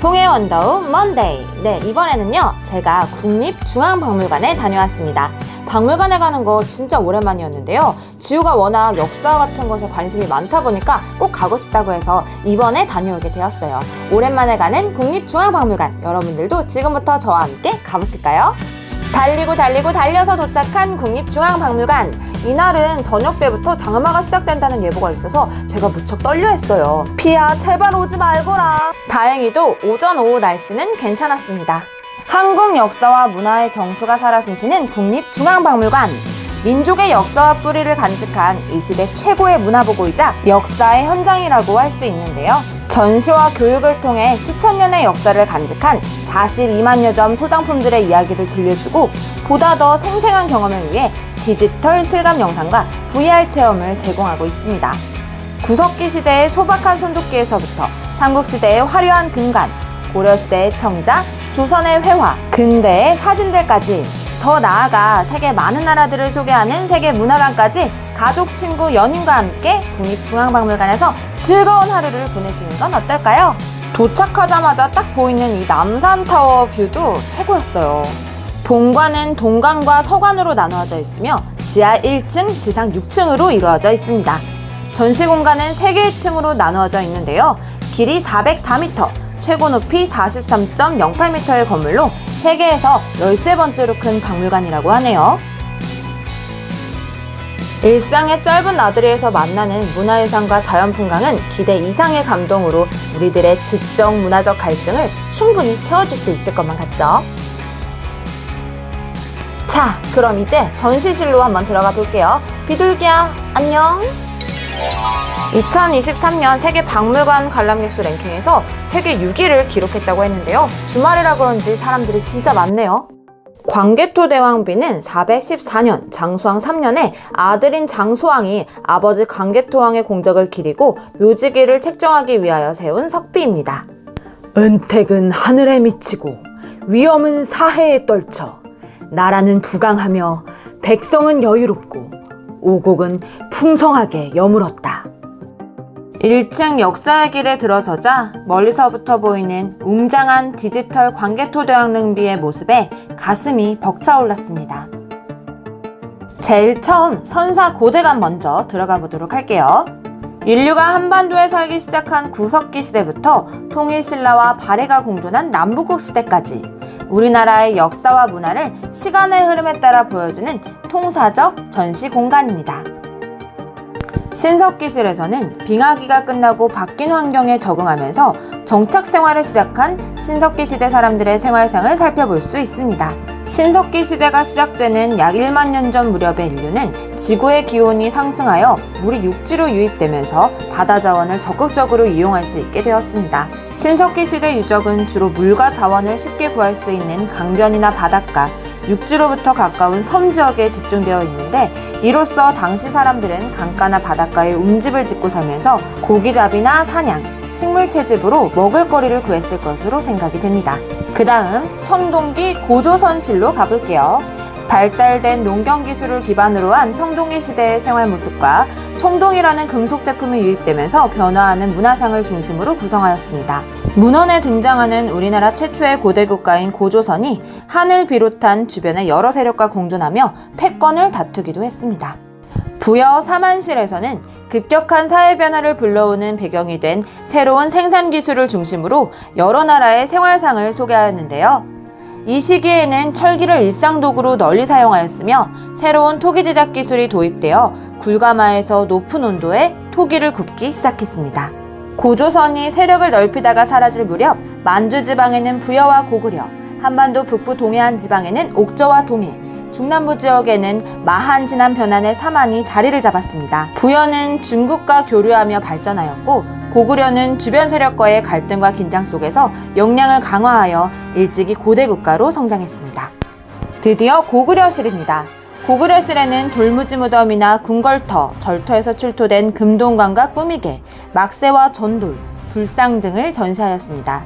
동해 원더우 먼데이. 네, 이번에는요 제가 국립중앙박물관에 다녀왔습니다. 박물관에 가는 거 진짜 오랜만이었는데요. 지우가 워낙 역사 같은 것에 관심이 많다 보니까 꼭 가고 싶다고 해서 이번에 다녀오게 되었어요. 오랜만에 가는 국립중앙박물관, 여러분들도 지금부터 저와 함께 가보실까요? 달리고 달려서 도착한 국립중앙박물관. 이날은 저녁 때부터 장마가 시작된다는 예보가 있어서 제가 무척 떨려했어요. 비야 제발 오지 말거라. 다행히도 오전 오후 날씨는 괜찮았습니다. 한국 역사와 문화의 정수가 살아 숨쉬는 국립중앙박물관. 민족의 역사와 뿌리를 간직한 이 시대 최고의 문화보고이자 역사의 현장이라고 할 수 있는데요. 전시와 교육을 통해 수천 년의 역사를 간직한 42만여 점 소장품들의 이야기를 들려주고 보다 더 생생한 경험을 위해 디지털 실감 영상과 VR 체험을 제공하고 있습니다. 구석기 시대의 소박한 손도끼에서부터 삼국시대의 화려한 금관, 고려시대의 청자, 조선의 회화, 근대의 사진들까지, 더 나아가 세계 많은 나라들을 소개하는 세계문화관까지 가족, 친구, 연인과 함께 국립중앙박물관에서 즐거운 하루를 보내시는 건 어떨까요? 도착하자마자 딱 보이는 이 남산타워 뷰도 최고였어요. 본관은 동관과 서관으로 나누어져 있으며 지하 1층, 지상 6층으로 이루어져 있습니다. 전시 공간은 3개의 층으로 나누어져 있는데요. 길이 404m, 최고 높이 43.08m의 건물로 세계에서 13번째로 큰 박물관이라고 하네요. 일상의 짧은 나들이에서 만나는 문화유산과 자연풍광은 기대 이상의 감동으로 우리들의 지적, 문화적 갈증을 충분히 채워줄 수 있을 것만 같죠? 자, 그럼 이제 전시실로 한번 들어가 볼게요. 비둘기야, 안녕! 2023년 세계 박물관 관람객 수 랭킹에서 세계 6위를 기록했다고 했는데요. 주말이라 그런지 사람들이 진짜 많네요. 광개토대왕비는 414년 장수왕 3년에 아들인 장수왕이 아버지 광개토왕의 공적을 기리고 묘지기를 책정하기 위하여 세운 석비입니다. 은택은 하늘에 미치고 위엄은 사해에 떨쳐 나라는 부강하며 백성은 여유롭고 오곡은 풍성하게 여물었다. 1층 역사의 길에 들어서자 멀리서부터 보이는 웅장한 디지털 광개토대왕 능비의 모습에 가슴이 벅차올랐습니다. 제일 처음 선사 고대관 먼저 들어가 보도록 할게요. 인류가 한반도에 살기 시작한 구석기 시대부터 통일신라와 발해가 공존한 남북국 시대까지 우리나라의 역사와 문화를 시간의 흐름에 따라 보여주는 통사적 전시 공간입니다. 신석기실에서는 빙하기가 끝나고 바뀐 환경에 적응하면서 정착 생활을 시작한 신석기 시대 사람들의 생활상을 살펴볼 수 있습니다. 신석기 시대가 시작되는 약 1만 년 전 무렵의 인류는 지구의 기온이 상승하여 물이 육지로 유입되면서 바다 자원을 적극적으로 이용할 수 있게 되었습니다. 신석기 시대 유적은 주로 물과 자원을 쉽게 구할 수 있는 강변이나 바닷가, 육지로부터 가까운 섬 지역에 집중되어 있는데 이로써 당시 사람들은 강가나 바닷가에 움집을 짓고 살면서 고기잡이나 사냥, 식물 채집으로 먹을거리를 구했을 것으로 생각이 됩니다. 그 다음 청동기 고조선실로 가볼게요. 발달된 농경기술을 기반으로 한 청동기 시대의 생활 모습과 청동이라는 금속 제품이 유입되면서 변화하는 문화상을 중심으로 구성하였습니다. 문헌에 등장하는 우리나라 최초의 고대 국가인 고조선이 한을 비롯한 주변의 여러 세력과 공존하며 패권을 다투기도 했습니다. 부여 사만실에서는 급격한 사회 변화를 불러오는 배경이 된 새로운 생산 기술을 중심으로 여러 나라의 생활상을 소개하였는데요. 이 시기에는 철기를 일상도구로 널리 사용하였으며 새로운 토기 제작 기술이 도입되어 굴가마에서 높은 온도에 토기를 굽기 시작했습니다. 고조선이 세력을 넓히다가 사라질 무렵 만주 지방에는 부여와 고구려, 한반도 북부 동해안 지방에는 옥저와 동해, 중남부 지역에는 마한, 진안, 변안의 사만이 자리를 잡았습니다. 부여는 중국과 교류하며 발전하였고 고구려는 주변 세력과의 갈등과 긴장 속에서 역량을 강화하여 일찍이 고대 국가로 성장했습니다. 드디어 고구려실입니다. 고구려실에는 돌무지 무덤이나 궁궐터, 절터에서 출토된 금동관과 꾸미개, 막새와 전돌, 불상 등을 전시하였습니다.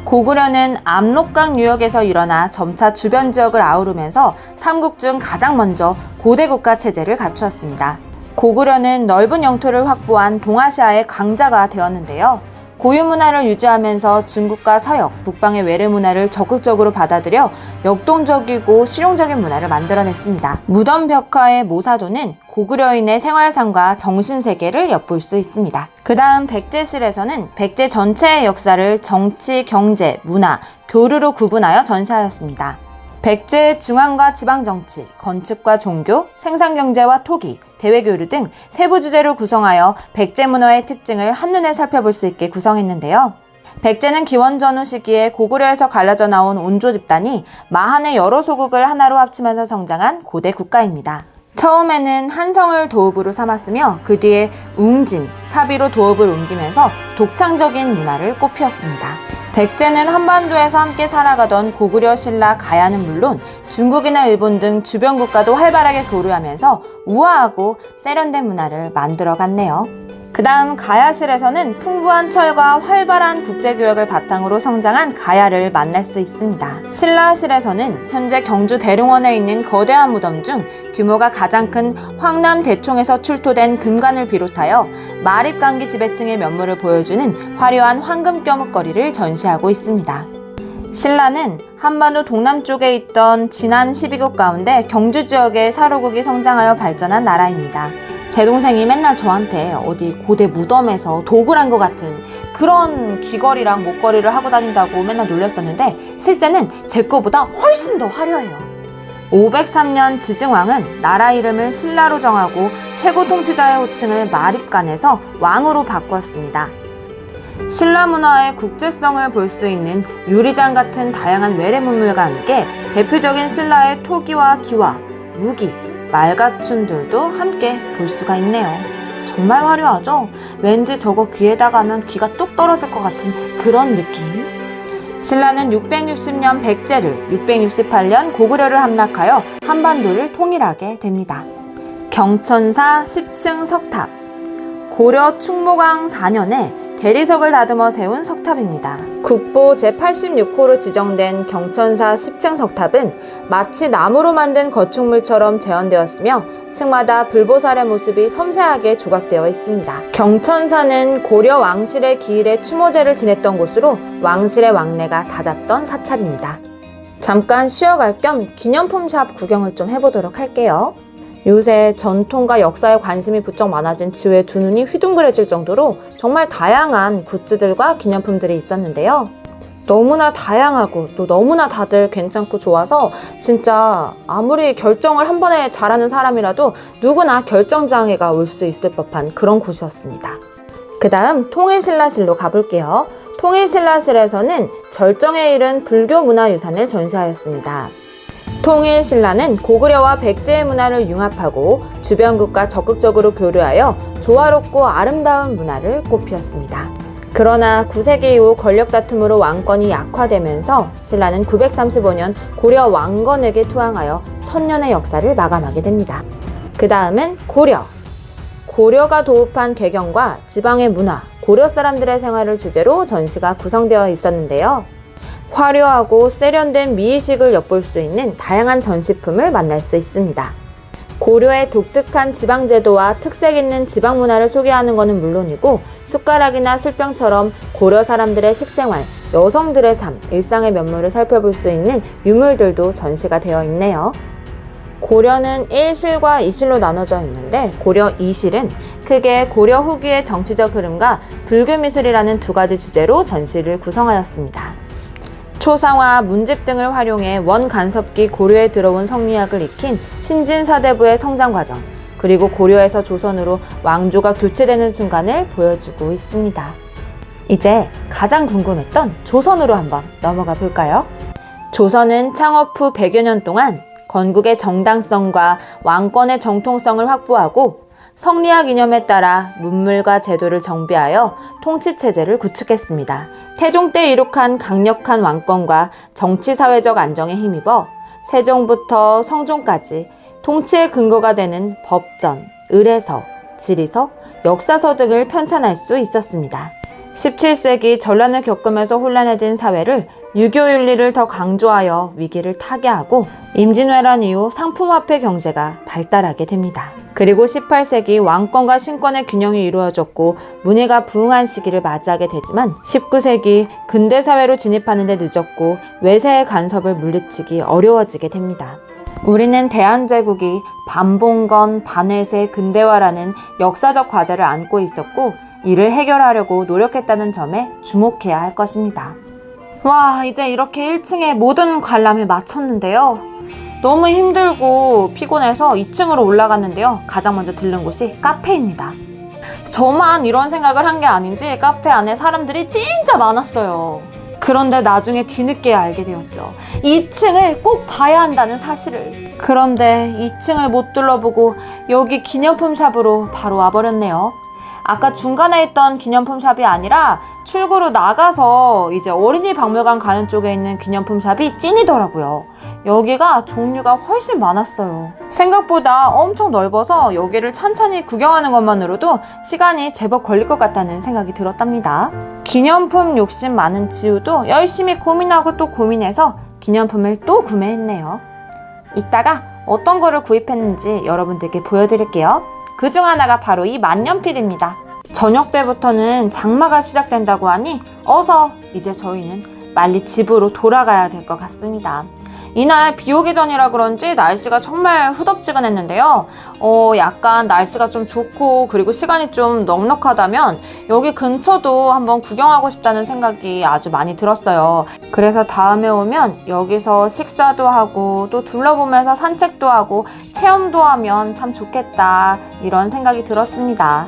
고구려는 압록강 유역에서 일어나 점차 주변 지역을 아우르면서 삼국 중 가장 먼저 고대 국가 체제를 갖추었습니다. 고구려는 넓은 영토를 확보한 동아시아의 강자가 되었는데요. 고유 문화를 유지하면서 중국과 서역, 북방의 외래 문화를 적극적으로 받아들여 역동적이고 실용적인 문화를 만들어냈습니다. 무덤 벽화의 모사도는 고구려인의 생활상과 정신세계를 엿볼 수 있습니다. 그 다음 백제실에서는 백제 전체의 역사를 정치, 경제, 문화, 교류로 구분하여 전시하였습니다. 백제의 중앙과 지방정치, 건축과 종교, 생산경제와 토기, 대외교류 등 세부 주제로 구성하여 백제 문화의 특징을 한눈에 살펴볼 수 있게 구성했는데요. 백제는 기원 전후 시기에 고구려에서 갈라져 나온 온조 집단이 마한의 여러 소국을 하나로 합치면서 성장한 고대 국가입니다. 처음에는 한성을 도읍으로 삼았으며 그 뒤에 웅진, 사비로 도읍을 옮기면서 독창적인 문화를 꽃피웠습니다. 백제는 한반도에서 함께 살아가던 고구려 신라 가야는 물론 중국이나 일본 등 주변 국가도 활발하게 교류하면서 우아하고 세련된 문화를 만들어갔네요. 그 다음 가야실에서는 풍부한 철과 활발한 국제교역을 바탕으로 성장한 가야를 만날 수 있습니다. 신라실에서는 현재 경주 대릉원에 있는 거대한 무덤 중 규모가 가장 큰 황남 대총에서 출토된 금관을 비롯하여 마립강기 지배층의 면모를 보여주는 화려한 황금 껴묵거리를 전시하고 있습니다. 신라는 한반도 동남쪽에 있던 진안 12국 가운데 경주 지역의 사로국이 성장하여 발전한 나라입니다. 제 동생이 맨날 저한테 어디 고대 무덤에서 도굴한 것 같은 그런 귀걸이랑 목걸이를 하고 다닌다고 맨날 놀렸었는데 실제는 제 거보다 훨씬 더 화려해요. 503년 지증왕은 나라 이름을 신라로 정하고 최고 통치자의 호칭을 마립간에서 왕으로 바꾸었습니다. 신라 문화의 국제성을 볼 수 있는 유리잔 같은 다양한 외래 문물과 함께 대표적인 신라의 토기와 기와, 무기, 말가춤들도 함께 볼 수가 있네요. 정말 화려하죠? 왠지 저거 귀에다가 하면 귀가 뚝 떨어질 것 같은 그런 느낌? 신라는 660년 백제를, 668년 고구려를 함락하여 한반도를 통일하게 됩니다. 경천사 10층 석탑, 고려 충무강 4년에 대리석을 다듬어 세운 석탑입니다. 국보 제86호로 지정된 경천사 10층 석탑은 마치 나무로 만든 거축물처럼 재현되었으며 층마다 불보살의 모습이 섬세하게 조각되어 있습니다. 경천사는 고려 왕실의 기일에 추모제를 지냈던 곳으로 왕실의 왕래가 잦았던 사찰입니다. 잠깐 쉬어갈 겸 기념품 샵 구경을 좀 해보도록 할게요. 요새 전통과 역사에 관심이 부쩍 많아진 지우의 두 눈이 휘둥그레질 정도로 정말 다양한 굿즈들과 기념품들이 있었는데요. 너무나 다양하고 또 너무나 다들 괜찮고 좋아서 진짜 아무리 결정을 한 번에 잘하는 사람이라도 누구나 결정장애가 올 수 있을 법한 그런 곳이었습니다. 그 다음 통일신라실로 가볼게요. 통일신라실에서는 절정에 이른 불교 문화유산을 전시하였습니다. 통일신라는 고구려와 백제의 문화를 융합하고 주변국과 적극적으로 교류하여 조화롭고 아름다운 문화를 꽃피웠습니다. 그러나 9세기 이후 권력 다툼으로 왕권이 약화되면서 신라는 935년 고려 왕건에게 투항하여 1000년의 역사를 마감하게 됩니다. 그 다음은 고려. 고려가 도읍한 개경과 지방의 문화, 고려 사람들의 생활을 주제로 전시가 구성되어 있었는데요. 화려하고 세련된 미의식을 엿볼 수 있는 다양한 전시품을 만날 수 있습니다. 고려의 독특한 지방제도와 특색 있는 지방문화를 소개하는 것은 물론이고 숟가락이나 술병처럼 고려 사람들의 식생활, 여성들의 삶, 일상의 면모를 살펴볼 수 있는 유물들도 전시가 되어 있네요. 고려는 1실과 2실로 나눠져 있는데 고려 2실은 크게 고려 후기의 정치적 흐름과 불교미술이라는 두 가지 주제로 전시를 구성하였습니다. 초상화, 문집 등을 활용해 원간섭기 고려에 들어온 성리학을 익힌 신진사대부의 성장 과정, 그리고 고려에서 조선으로 왕조가 교체되는 순간을 보여주고 있습니다. 이제 가장 궁금했던 조선으로 한번 넘어가 볼까요? 조선은 창업 후 100여 년 동안 건국의 정당성과 왕권의 정통성을 확보하고 성리학 이념에 따라 문물과 제도를 정비하여 통치체제를 구축했습니다. 태종 때 이룩한 강력한 왕권과 정치사회적 안정에 힘입어 세종부터 성종까지 통치의 근거가 되는 법전, 의례서, 지리서, 역사서 등을 편찬할 수 있었습니다. 17세기 전란을 겪으면서 혼란해진 사회를 유교윤리를 더 강조하여 위기를 타개하고 임진왜란 이후 상품화폐 경제가 발달하게 됩니다. 그리고 18세기 왕권과 신권의 균형이 이루어졌고 문예가 부흥한 시기를 맞이하게 되지만 19세기 근대사회로 진입하는 데 늦었고 외세의 간섭을 물리치기 어려워지게 됩니다. 우리는 대한제국이 반봉건, 반외세, 근대화라는 역사적 과제를 안고 있었고 이를 해결하려고 노력했다는 점에 주목해야 할 것입니다. 와, 이제 이렇게 1층에 모든 관람을 마쳤는데요. 너무 힘들고 피곤해서 2층으로 올라갔는데요. 가장 먼저 들른 곳이 카페입니다. 저만 이런 생각을 한 게 아닌지 카페 안에 사람들이 진짜 많았어요. 그런데 나중에 뒤늦게 알게 되었죠. 2층을 꼭 봐야 한다는 사실을. 그런데 2층을 못 둘러보고 여기 기념품 샵으로 바로 와버렸네요. 아까 중간에 있던 기념품 샵이 아니라 출구로 나가서 이제 어린이 박물관 가는 쪽에 있는 기념품 샵이 찐이더라고요. 여기가 종류가 훨씬 많았어요. 생각보다 엄청 넓어서 여기를 천천히 구경하는 것만으로도 시간이 제법 걸릴 것 같다는 생각이 들었답니다. 기념품 욕심 많은 지우도 열심히 고민하고 또 고민해서 기념품을 또 구매했네요. 이따가 어떤 거를 구입했는지 여러분들께 보여드릴게요. 그중 하나가 바로 이 만년필입니다. 저녁 때부터는 장마가 시작된다고 하니 어서 이제 저희는 빨리 집으로 돌아가야 될 것 같습니다. 이날 비 오기 전이라 그런지 날씨가 정말 후덥지근했는데요. 약간 날씨가 좀 좋고 그리고 시간이 좀 넉넉하다면 여기 근처도 한번 구경하고 싶다는 생각이 아주 많이 들었어요. 그래서 다음에 오면 여기서 식사도 하고 또 둘러보면서 산책도 하고 체험도 하면 참 좋겠다 이런 생각이 들었습니다.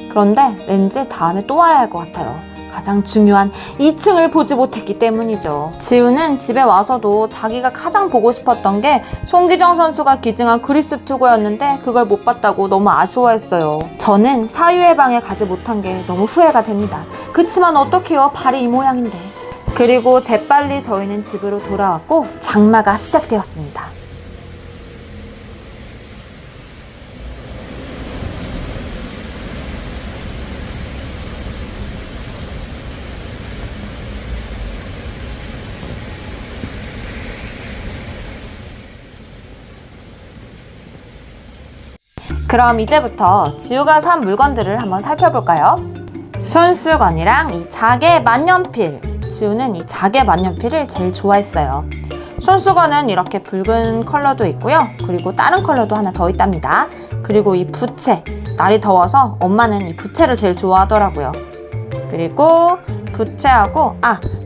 그런데 왠지 다음에 또 와야 할 것 같아요. 가장 중요한 2층을 보지 못했기 때문이죠. 지우는 집에 와서도 자기가 가장 보고 싶었던 게 송기정 선수가 기증한 그리스 투구였는데 그걸 못 봤다고 너무 아쉬워했어요. 저는 사유의 방에 가지 못한 게 너무 후회가 됩니다. 그치만 어떡해요, 발이 이 모양인데. 그리고 재빨리 저희는 집으로 돌아왔고 장마가 시작되었습니다. 그럼 이제부터 지우가 산 물건들을 한번 살펴볼까요? 손수건이랑 이 자개 만년필. 지우는 이 자개 만년필을 제일 좋아했어요. 손수건은 이렇게 붉은 컬러도 있고요. 그리고 다른 컬러도 하나 더 있답니다. 그리고 이 부채. 날이 더워서 엄마는 이 부채를 제일 좋아하더라고요. 그리고 부채하고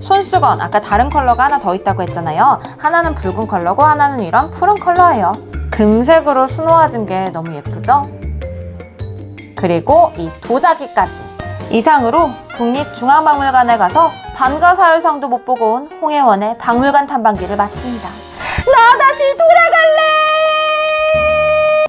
손수건. 아까 다른 컬러가 하나 더 있다고 했잖아요. 하나는 붉은 컬러고 하나는 이런 푸른 컬러예요. 금색으로 수놓아진 게 너무 예쁘죠? 그리고 이 도자기까지. 이상으로 국립중앙박물관에 가서 반가사열상도 못 보고 온 홍혜원의 박물관 탐방기를 마칩니다. 나 다시 돌아갈래!